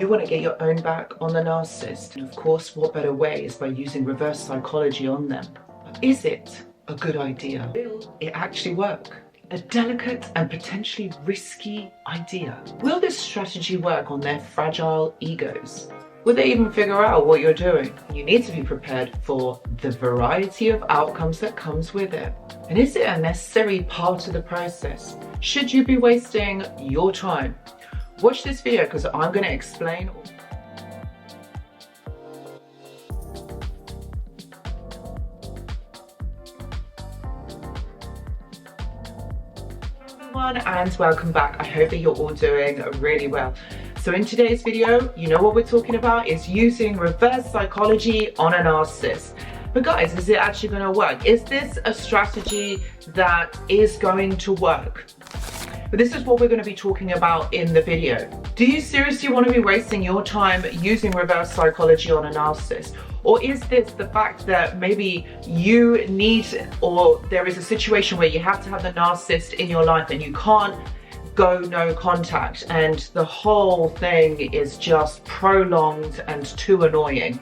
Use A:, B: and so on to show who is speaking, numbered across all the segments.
A: You want to get your own back on the narcissist. And of course, what better way is by using reverse psychology on them. But is it a good idea? Will it actually work? A delicate and potentially risky idea. Will this strategy work on their fragile egos? Will they even figure out what you're doing? You need to be prepared for the variety of outcomes that comes with it. And is it a necessary part of the process? Should you be wasting your time? Watch this video because I'm going to explain. Everyone, and welcome back. I hope that you're all doing really well. So in today's video, you know what we're talking about is using reverse psychology on a narcissist. But guys, is it actually going to work? Is this a strategy that is going to work? But this is what we're going to be talking about in the video. Do you seriously want to be wasting your time using reverse psychology on a narcissist? Or is this the fact that maybe you need, or there is a situation where you have to have the narcissist in your life and you can't go no contact and the whole thing is just prolonged and too annoying?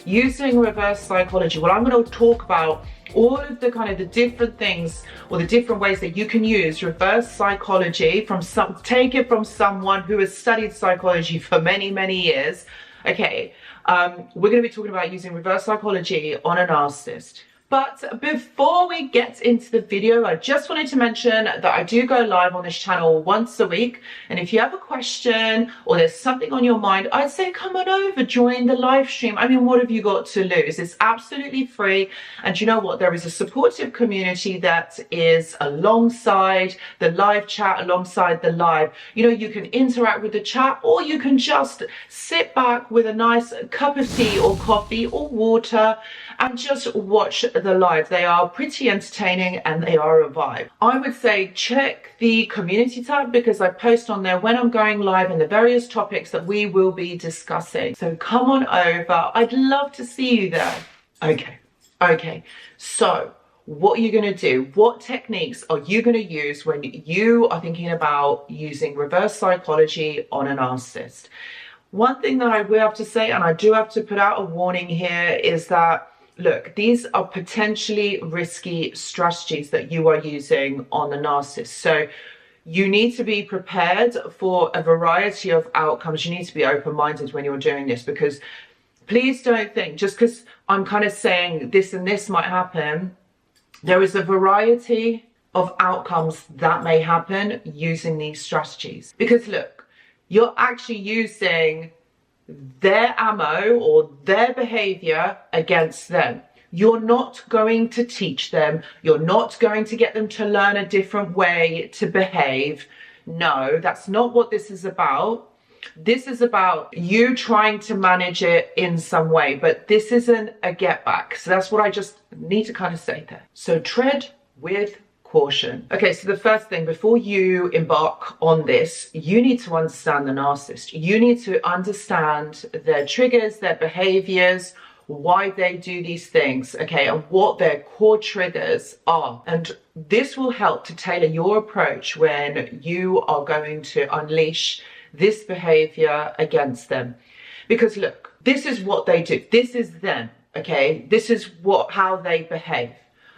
A: Using reverse psychology, well, I'm going to talk about all of the kind of the different things or the different ways that you can use reverse psychology take it from someone who has studied psychology for many years. Okay, we're going to be talking about using reverse psychology on a narcissist. But before we get into the video, I just wanted to mention that I do go live on this channel once a week. And if you have a question or there's something on your mind, I'd say come on over, join the live stream. I mean, what have you got to lose? It's absolutely free. And you know what? There is a supportive community that is alongside the live chat, alongside the live. You know, you can interact with the chat, or you can just sit back with a nice cup of tea or coffee or water and just watch the live. They are pretty entertaining and they are a vibe. I would say check the community tab because I post on there when I'm going live and the various topics that we will be discussing. So come on over. I'd love to see you there. Okay. So what are you going to do? What techniques are you going to use when you are thinking about using reverse psychology on a narcissist? One thing that I will have to say, and I do have to put out a warning here, is that look, these are potentially risky strategies that you are using on the narcissist. So you need to be prepared for a variety of outcomes. You need to be open-minded when you're doing this, because please don't think just because I'm kind of saying this and this might happen, there is a variety of outcomes that may happen using these strategies. Because look, you're actually using their ammo or their behavior against them. You're not going to teach them. You're not going to get them to learn a different way to behave. No, that's not what this is about. This is about you trying to manage it in some way, but this isn't a get back. So that's what I just need to kind of say there. So tread with caution. Okay, so the first thing, before you embark on this, you need to understand the narcissist. You need to understand their triggers, their behaviors, why they do these things, okay, and what their core triggers are. And this will help to tailor your approach when you are going to unleash this behavior against them. Because look, this is what they do. This is them, okay? This is how they behave.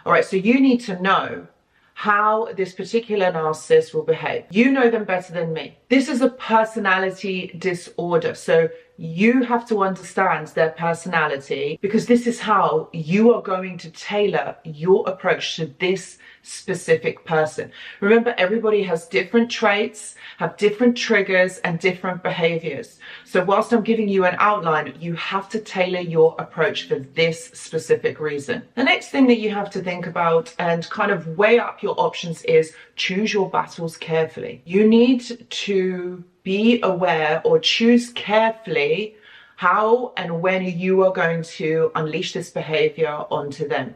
A: All right, so you need to know how this particular narcissist will behave. You know them better than me. This is a personality disorder. So you have to understand their personality, because this is how you are going to tailor your approach to this specific person. Remember, everybody has different traits, have different triggers and different behaviors. So whilst I'm giving you an outline, you have to tailor your approach for this specific reason. The next thing that you have to think about and kind of weigh up your options is choose your battles carefully. You need to be aware or choose carefully how and when you are going to unleash this behavior onto them,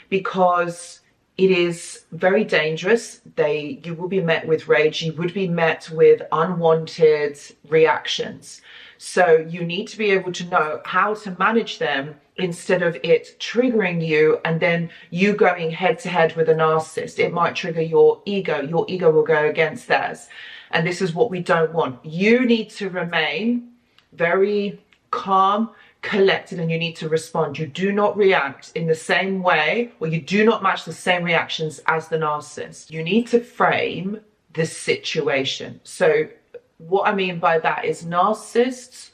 A: because it is very dangerous. You will be met with rage. You would be met with unwanted reactions. So you need to be able to know how to manage them instead of it triggering you and then you going head to head with a narcissist. It might trigger your ego. Your ego will go against theirs. And this is what we don't want. You need to remain very calm, collected, and you need to respond. You do not react in the same way, or you do not match the same reactions as the narcissist. You need to frame the situation. So what I mean by that is narcissists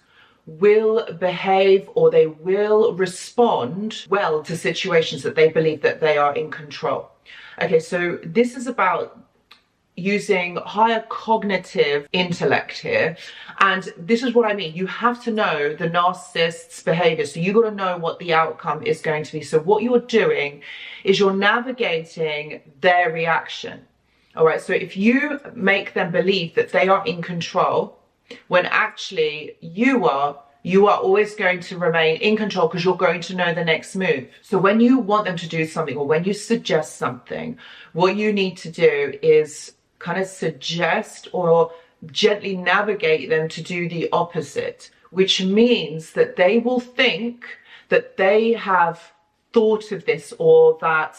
A: will behave, or they will respond well to situations that they believe that they are in control. Okay, so this is about using higher cognitive intellect here, and this is what I mean. You have to know the narcissist's behavior, so you got to know what the outcome is going to be. So what you're doing is you're navigating their reaction. All right, so if you make them believe that they are in control when actually you are always going to remain in control, because you're going to know the next move. So when you want them to do something, or when you suggest something, what you need to do is kind of suggest or gently navigate them to do the opposite, which means that they will think that they have thought of this, or that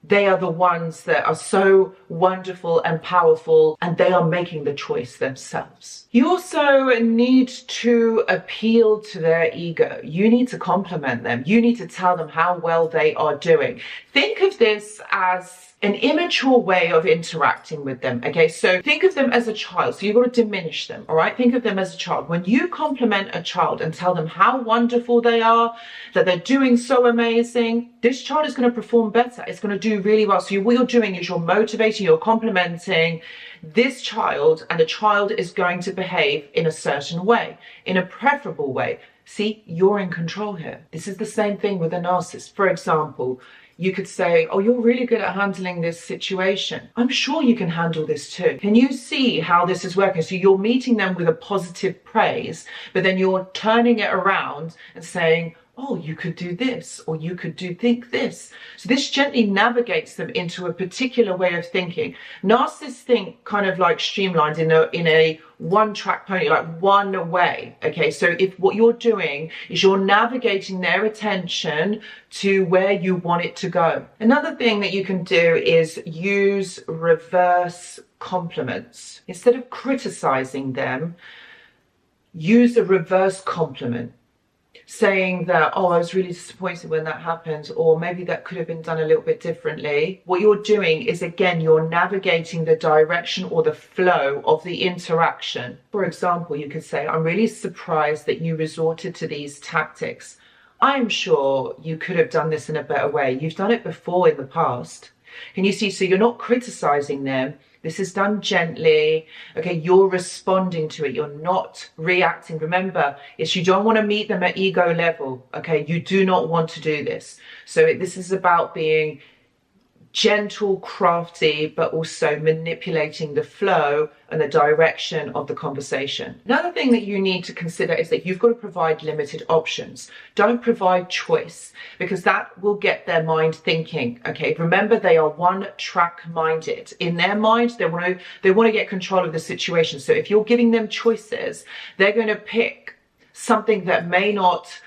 A: they are the ones that are so wonderful and powerful, and they are making the choice themselves. You also need to appeal to their ego. You need to compliment them. You need to tell them how well they are doing. Think of this as an immature way of interacting with them. Okay, so think of them as a child. So you've got to diminish them. All right, think of them as a child. When you compliment a child and tell them how wonderful they are, that they're doing so amazing, this child is going to perform better. It's going to do really well. So what you're doing is you're motivating, you're complimenting this child, and the child is going to behave in a certain way, in a preferable way. See, you're in control here. This is the same thing with a narcissist. For example, you could say, oh, you're really good at handling this situation. I'm sure you can handle this too. Can you see how this is working? So you're meeting them with a positive praise, but then you're turning it around and saying, oh, you could do this, or you could think this. So this gently navigates them into a particular way of thinking. Narcissists think kind of like streamlined in a one-track pony, like one way. Okay, so if what you're doing is you're navigating their attention to where you want it to go. Another thing that you can do is use reverse compliments. Instead of criticizing them, use a reverse compliment, saying that, oh, I was really disappointed when that happened, or maybe that could have been done a little bit differently. What you're doing is, again, you're navigating the direction or the flow of the interaction. For example, you could say, I'm really surprised that you resorted to these tactics. I'm sure you could have done this in a better way. You've done it before in the past. Can you see? So you're not criticizing them. This is done gently. Okay, you're responding to it. You're not reacting. Remember, you don't want to meet them at ego level. Okay, you do not want to do this. So this is about being gentle, crafty, but also manipulating the flow and the direction of the conversation. Another thing that you need to consider is that you've got to provide limited options. Don't provide choice, because that will get their mind thinking. Okay, remember, they are one-track minded. In their mind, they want to get control of the situation. So if you're giving them choices, they're going to pick something that may not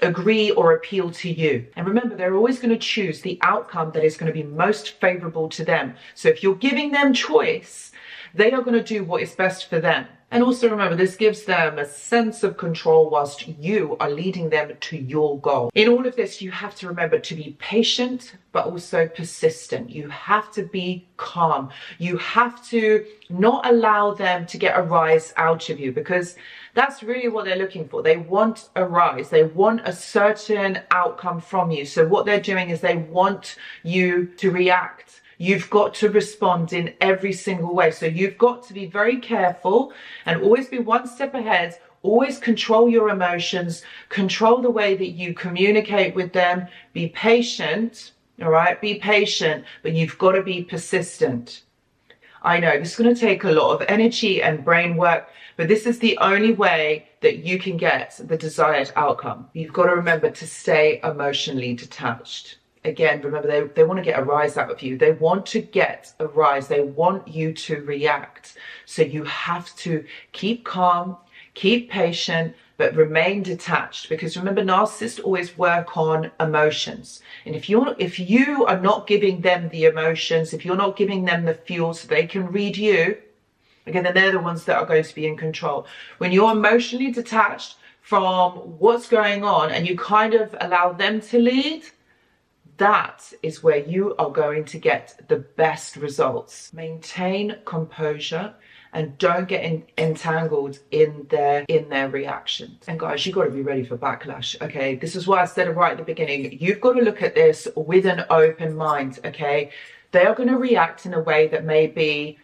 A: agree or appeal to you. And remember, they're always going to choose the outcome that is going to be most favorable to them. So if you're giving them choice, they are going to do what is best for them. And also remember, this gives them a sense of control whilst you are leading them to your goal. In all of this, you have to remember to be patient, but also persistent. You have to be calm. You have to not allow them to get a rise out of you, because that's really what they're looking for. They want a rise. They want a certain outcome from you. So what they're doing is they want you to react. You've got to respond in every single way. So you've got to be very careful and always be one step ahead. Always control your emotions, control the way that you communicate with them. Be patient, all right? Be patient, but you've got to be persistent. I know this is going to take a lot of energy and brain work, but this is the only way that you can get the desired outcome. You've got to remember to stay emotionally detached. Again, remember, they want to get a rise out of you. They want to get a rise. They want you to react. So you have to keep calm, keep patient, but remain detached. Because remember, narcissists always work on emotions. And if you are not giving them the emotions, if you're not giving them the fuel so they can read you, again, then they're the ones that are going to be in control. When you're emotionally detached, from what's going on and you kind of allow them to lead, that is where you are going to get the best results. Maintain composure and don't get entangled in their reactions. And guys, you've got to be ready for backlash, okay? This is why I said right at the beginning, you've got to look at this with an open mind, okay? They are going to react in a way that maybe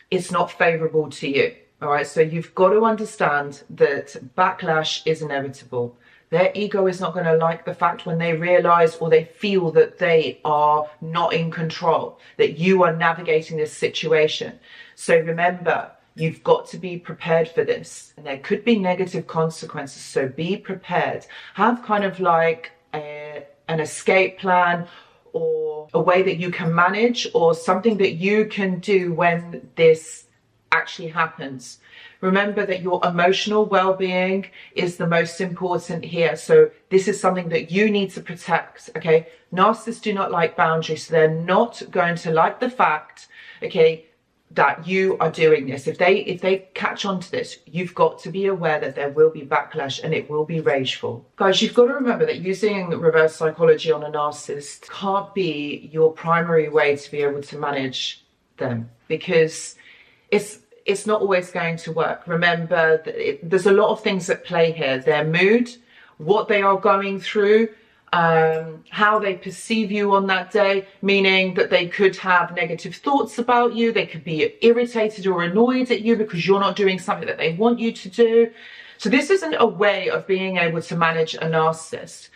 A: it's not favorable to you, all right? So you've got to understand that backlash is inevitable. Their ego is not going to like the fact when they realize or they feel that they are not in control, that you are navigating this situation. So remember, you've got to be prepared for this. And there could be negative consequences, so be prepared. Have kind of like an escape plan or a way that you can manage or something that you can do when this actually happens. Remember that your emotional well-being is the most important here. So this is something that you need to protect, okay? Narcissists do not like boundaries. So they're not going to like the fact, okay, that you are doing this. If they catch on to this, you've got to be aware that there will be backlash and it will be rageful. Guys, you've got to remember that using reverse psychology on a narcissist can't be your primary way to be able to manage them, because it's not always going to work. Remember that there's a lot of things at play here. Their mood, what they are going through, how they perceive you on that day, meaning that they could have negative thoughts about you. They could be irritated or annoyed at you because you're not doing something that they want you to do. So this isn't a way of being able to manage a narcissist,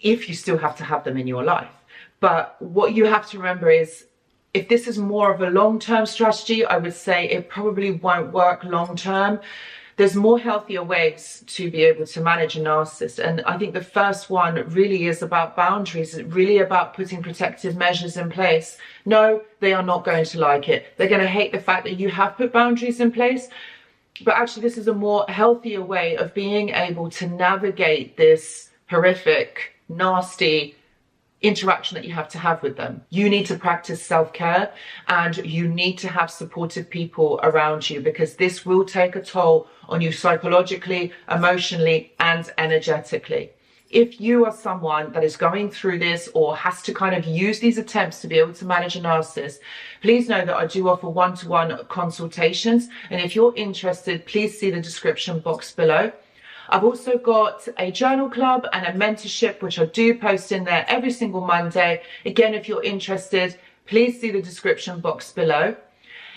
A: if you still have to have them in your life. But what you have to remember is, if this is more of a long-term strategy, I would say it probably won't work long-term. There's more healthier ways to be able to manage a narcissist. And I think the first one really is about boundaries. It's really about putting protective measures in place. No, they are not going to like it. They're going to hate the fact that you have put boundaries in place. But actually, this is a more healthier way of being able to navigate this horrific, nasty interaction that you have to have with them. You need to practice self-care and you need to have supportive people around you, because this will take a toll on you psychologically, emotionally, and energetically. If you are someone that is going through this or has to kind of use these attempts to be able to manage a narcissist, please know that I do offer one-to-one consultations. And if you're interested, please see the description box below. I've also got a journal club and a mentorship, which I do post in there every single Monday. Again, if you're interested, please see the description box below.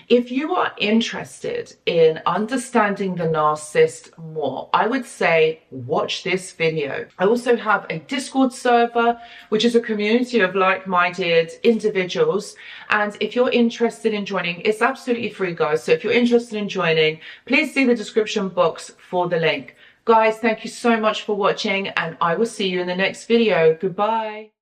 A: If you are interested in understanding the narcissist more, I would say watch this video. I also have a Discord server, which is a community of like-minded individuals. And if you're interested in joining, it's absolutely free, guys. So if you're interested in joining, please see the description box for the link. Guys, thank you so much for watching, and I will see you in the next video. Goodbye.